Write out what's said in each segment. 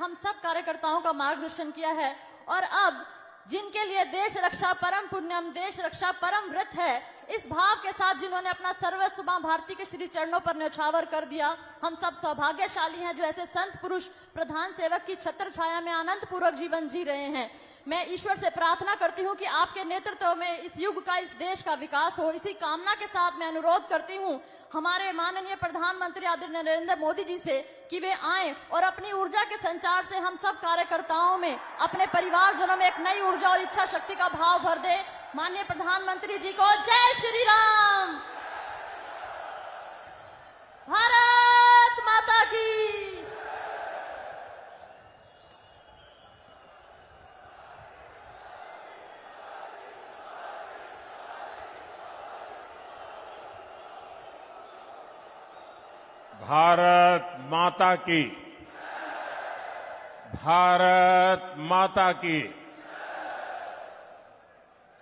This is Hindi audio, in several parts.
हम सब कार्यकर्ताओं का मार्गदर्शन किया है और अब जिनके लिए देश रक्षा परम पुण्यम, देश रक्षा परम व्रत है, इस भाव के साथ जिन्होंने अपना सर्वस्व मां भारती के श्री चरणों पर न्यौछावर कर दिया, हम सब सौभाग्यशाली हैं जो ऐसे संत पुरुष प्रधान सेवक की छत्र छाया में आनंद पूर्वक जीवन जी रहे हैं। मैं ईश्वर से प्रार्थना करती हूं कि आपके नेतृत्व में इस युग का, इस देश का विकास हो। इसी कामना के साथ मैं अनुरोध करती हूं हमारे माननीय प्रधानमंत्री आदरणीय नरेंद्र मोदी जी से कि वे आए और अपनी ऊर्जा के संचार से हम सब कार्यकर्ताओं में, अपने परिवारजनों में एक नई ऊर्जा और इच्छा शक्ति का भाव भर दे। माननीय प्रधानमंत्री जी को जय श्री राम। भारत माता की। भारत माता की। भारत माता की।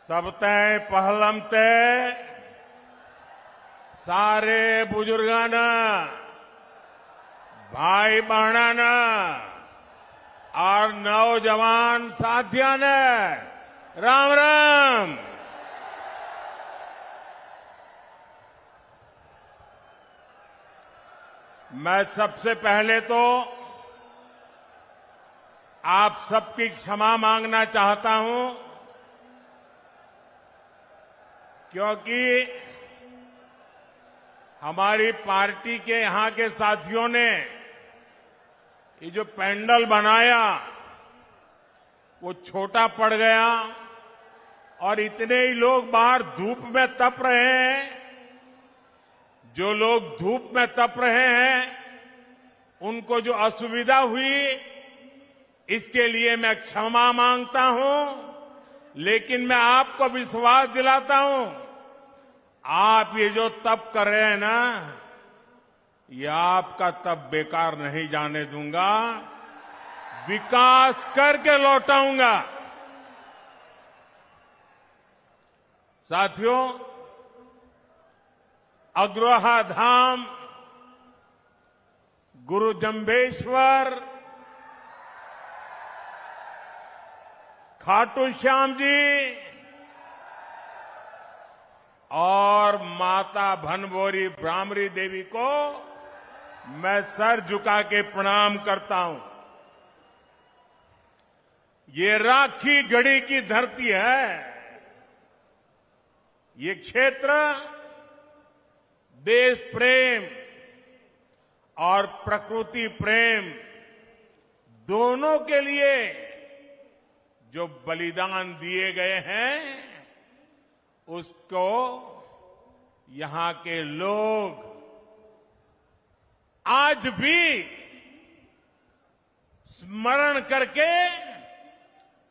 सबते पहलमते सारे बुजुर्गन, भाई बहन और नौजवान साथियों ने राम राम। मैं सबसे पहले तो आप सबकी क्षमा मांगना चाहता हूं, क्योंकि हमारी पार्टी के यहां के साथियों ने ये जो पेंडल बनाया वो छोटा पड़ गया और इतने ही लोग बाहर धूप में तप रहे हैं। जो लोग धूप में तप रहे हैं उनको जो असुविधा हुई, इसके लिए मैं क्षमा मांगता हूं, लेकिन मैं आपको विश्वास दिलाता हूं, आप ये जो तप कर रहे हैं ना, ये आपका तप बेकार नहीं जाने दूंगा, विकास करके लौटाऊंगा। साथियों, अग्रहा धाम, गुरु जंबेश्वर, खाटू श्याम जी और माता भनभोरी ब्राह्मणी देवी को मैं सर झुका के प्रणाम करता हूं। ये राखी गढ़ी की धरती है। ये क्षेत्र देश प्रेम और प्रकृति प्रेम दोनों के लिए जो बलिदान दिए गए हैं, उसको यहां के लोग आज भी स्मरण करके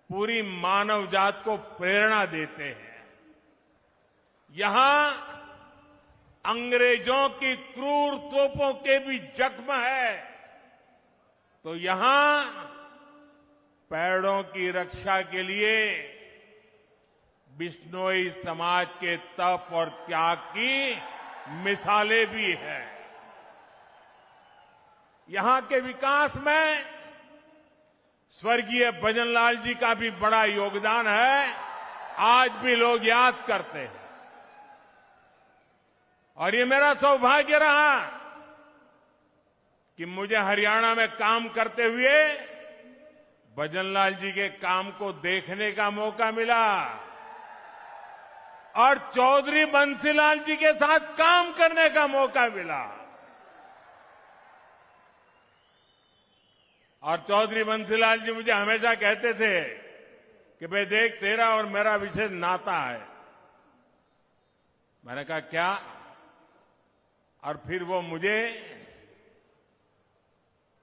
पूरी मानव जात को प्रेरणा देते हैं। यहां अंग्रेजों की क्रूर तोपों के भी जख्म है, तो यहां पेड़ों की रक्षा के लिए बिश्नोई समाज के तप और त्याग की मिसालें भी हैं। यहां के विकास में स्वर्गीय भजनलाल जी का भी बड़ा योगदान है, आज भी लोग याद करते हैं। और ये मेरा सौभाग्य रहा कि मुझे हरियाणा में काम करते हुए भजनलाल जी के काम को देखने का मौका मिला और चौधरी बंसीलाल जी के साथ काम करने का मौका मिला। और चौधरी बंसीलाल जी मुझे हमेशा कहते थे कि भाई देख, तेरा और मेरा विशेष नाता है। मैंने कहा क्या? और फिर वो मुझे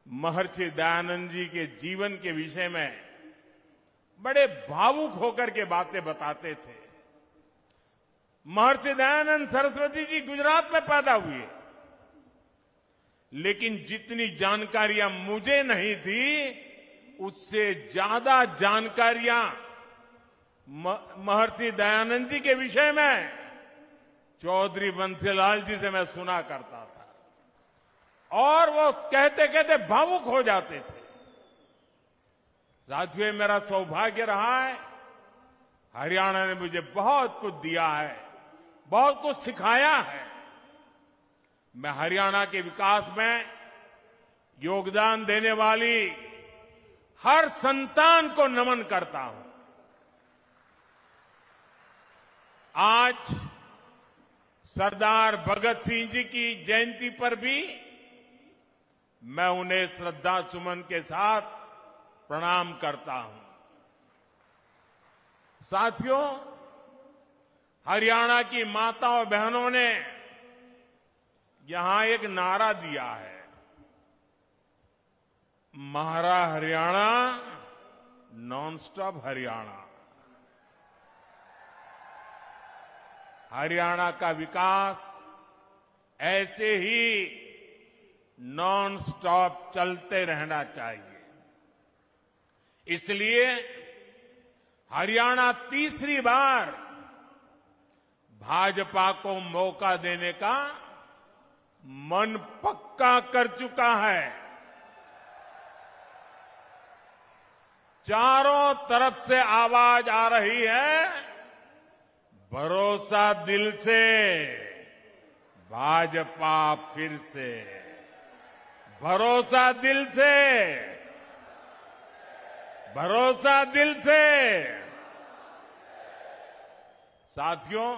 महर्षि दयानंद जी के जीवन के विषय में बड़े भावुक होकर के बातें बताते थे। महर्षि दयानंद सरस्वती जी गुजरात में पैदा हुए, लेकिन जितनी जानकारियां मुझे नहीं थी, उससे ज्यादा जानकारियां महर्षि दयानंद जी के विषय में चौधरी बंसीलाल जी से मैं सुना करता था और वो कहते कहते भावुक हो जाते थे। साथियों, मेरा सौभाग्य रहा है, हरियाणा ने मुझे बहुत कुछ दिया है, बहुत कुछ सिखाया है। मैं हरियाणा के विकास में योगदान देने वाली हर संतान को नमन करता हूं। आज सरदार भगत सिंह जी की जयंती पर भी मैं उन्हें श्रद्धा सुमन के साथ प्रणाम करता हूं। साथियों, हरियाणा की माताओं और बहनों ने यहां एक नारा दिया है, महारा हरियाणा, नॉन स्टॉप हरियाणा। हरियाणा का विकास ऐसे ही नॉन स्टॉप चलते रहना चाहिए। इसलिए हरियाणा तीसरी बार भाजपा को मौका देने का मन पक्का कर चुका है। चारों तरफ से आवाज आ रही है, भरोसा दिल से, भाजपा फिर से। भरोसा दिल से, भरोसा दिल से। साथियों,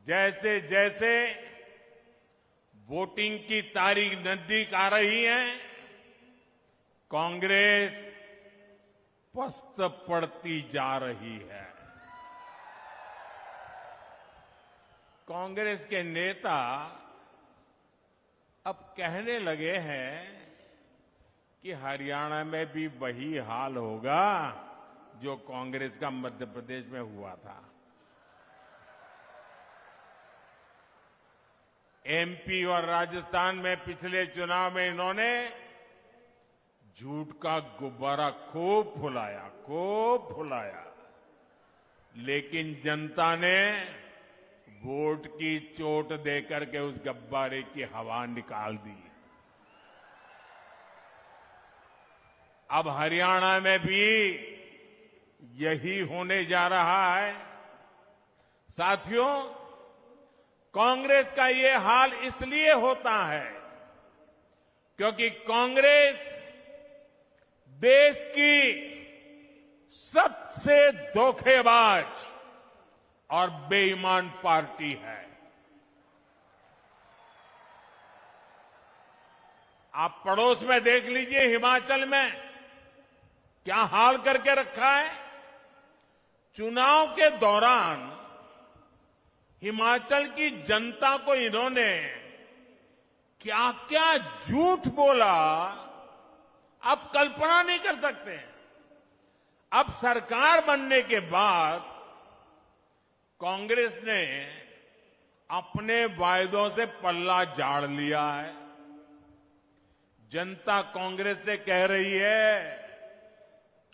जैसे जैसे वोटिंग की तारीख नजदीक आ रही है, कांग्रेस पस्त पड़ती जा रही है। कांग्रेस के नेता अब कहने लगे हैं कि हरियाणा में भी वही हाल होगा जो कांग्रेस का मध्य प्रदेश में हुआ था। एमपी और राजस्थान में पिछले चुनाव में इन्होंने झूठ का गुब्बारा खूब फुलाया, लेकिन जनता ने वोट की चोट देकर के उस गुब्बारे की हवा निकाल दी। अब हरियाणा में भी यही होने जा रहा है। साथियों, कांग्रेस का ये हाल इसलिए होता है क्योंकि कांग्रेस देश की सबसे धोखेबाज और बेईमान पार्टी है। आप पड़ोस में देख लीजिए, हिमाचल में क्या हाल करके रखा है। चुनाव के दौरान हिमाचल की जनता को इन्होंने क्या क्या झूठ बोला, आप कल्पना नहीं कर सकते। अब सरकार बनने के बाद कांग्रेस ने अपने वायदों से पल्ला झाड़ लिया है। जनता कांग्रेस से कह रही है,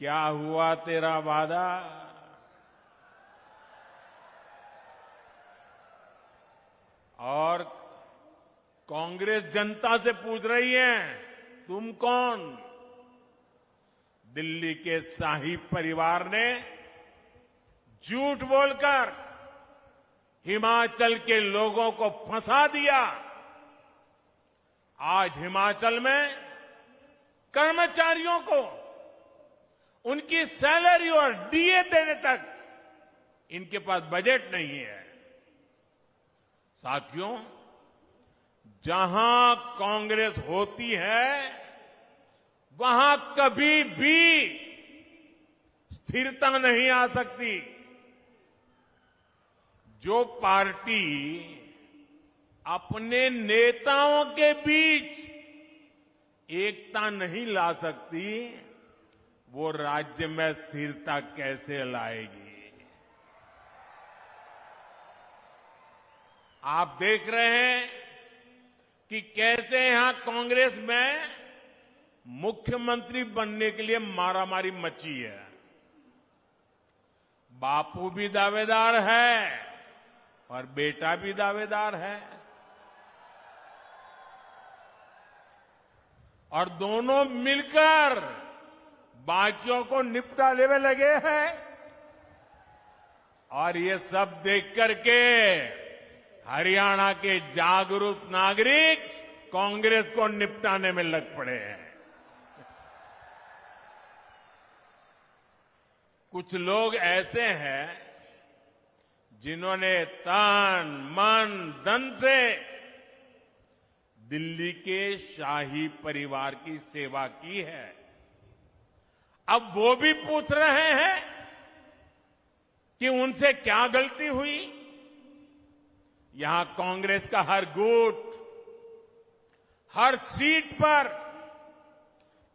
क्या हुआ तेरा वादा? और कांग्रेस जनता से पूछ रही है, तुम कौन? दिल्ली के शाही परिवार ने झूठ बोलकर हिमाचल के लोगों को फंसा दिया। आज हिमाचल में कर्मचारियों को उनकी सैलरी और डीए देने तक इनके पास बजट नहीं है। साथियों, जहां कांग्रेस होती है वहां कभी भी स्थिरता नहीं आ सकती। जो पार्टी अपने नेताओं के बीच एकता नहीं ला सकती, वो राज्य में स्थिरता कैसे लाएगी? आप देख रहे हैं कि कैसे यहां कांग्रेस में मुख्यमंत्री बनने के लिए मारामारी मची है। बापू भी दावेदार है और बेटा भी दावेदार है, और दोनों मिलकर बाकियों को निपटा लेने लगे हैं। और ये सब देख करके हरियाणा के जागरूक नागरिक कांग्रेस को निपटाने में लग पड़े हैं। कुछ लोग ऐसे हैं जिन्होंने तन मन धन से दिल्ली के शाही परिवार की सेवा की है। अब वो भी पूछ रहे हैं कि उनसे क्या गलती हुई। यहां कांग्रेस का हर गुट, हर सीट पर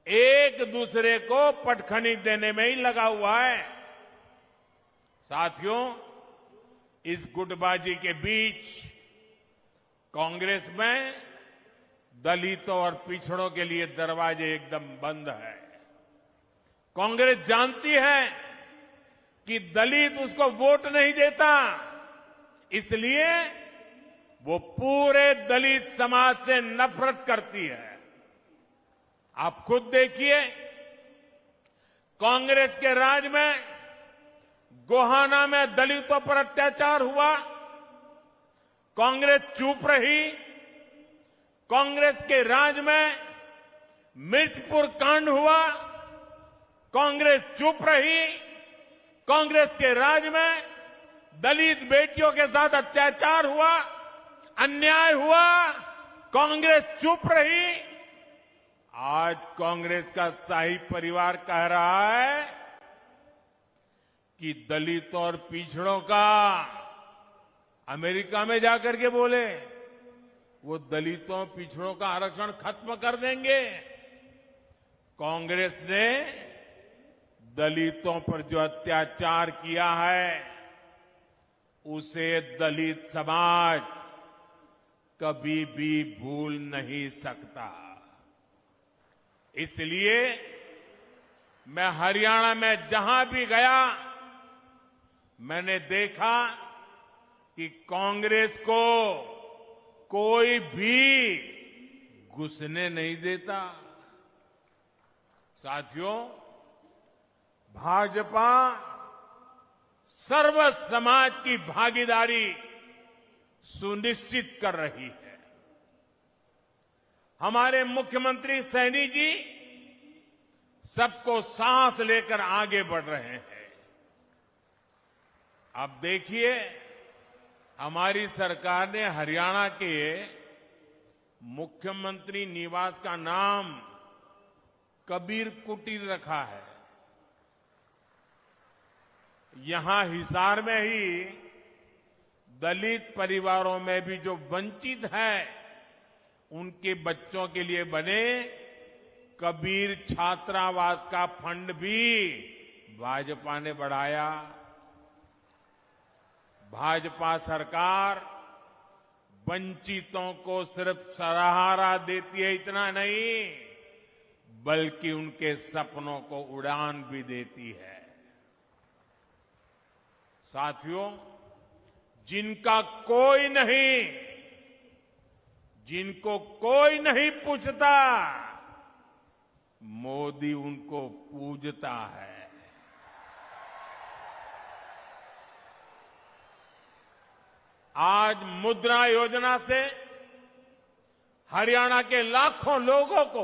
एक दूसरे को पटखनी देने में ही लगा हुआ है। साथियों, इस गुटबाजी के बीच कांग्रेस में दलितों और पिछड़ों के लिए दरवाजे एकदम बंद है। कांग्रेस जानती है कि दलित उसको वोट नहीं देता, इसलिए वो पूरे दलित समाज से नफरत करती है। आप खुद देखिए, कांग्रेस के राज में गोहाना में दलितों पर अत्याचार हुआ, कांग्रेस चुप रही। कांग्रेस के राज में मिर्चपुर कांड हुआ, कांग्रेस चुप रही। कांग्रेस के राज में दलित बेटियों के साथ अत्याचार हुआ, अन्याय हुआ, कांग्रेस चुप रही। आज कांग्रेस का शाही परिवार कह रहा है कि दलितों और पिछड़ों का अमेरिका में जाकर के बोले वो दलितों पिछड़ों का आरक्षण खत्म कर देंगे। कांग्रेस ने दलितों पर जो अत्याचार किया है उसे दलित समाज कभी भी भूल नहीं सकता। इसलिए मैं हरियाणा में जहां भी गया मैंने देखा कि कांग्रेस को कोई भी घुसने नहीं देता। साथियों, भाजपा सर्व समाज की भागीदारी सुनिश्चित कर रही है। हमारे मुख्यमंत्री सैनी जी सबको साथ लेकर आगे बढ़ रहे हैं। अब देखिए, हमारी सरकार ने हरियाणा के मुख्यमंत्री निवास का नाम कबीर कुटीर रखा है। यहां हिसार में ही दलित परिवारों में भी जो वंचित है उनके बच्चों के लिए बने कबीर छात्रावास का फंड भी भाजपा ने बढ़ाया। भाजपा सरकार वंचितों को सिर्फ सहारा देती है, इतना नहीं बल्कि उनके सपनों को उड़ान भी देती है। साथियों, जिनको कोई नहीं पूछता, मोदी उनको पूजता है। आज मुद्रा योजना से हरियाणा के लाखों लोगों को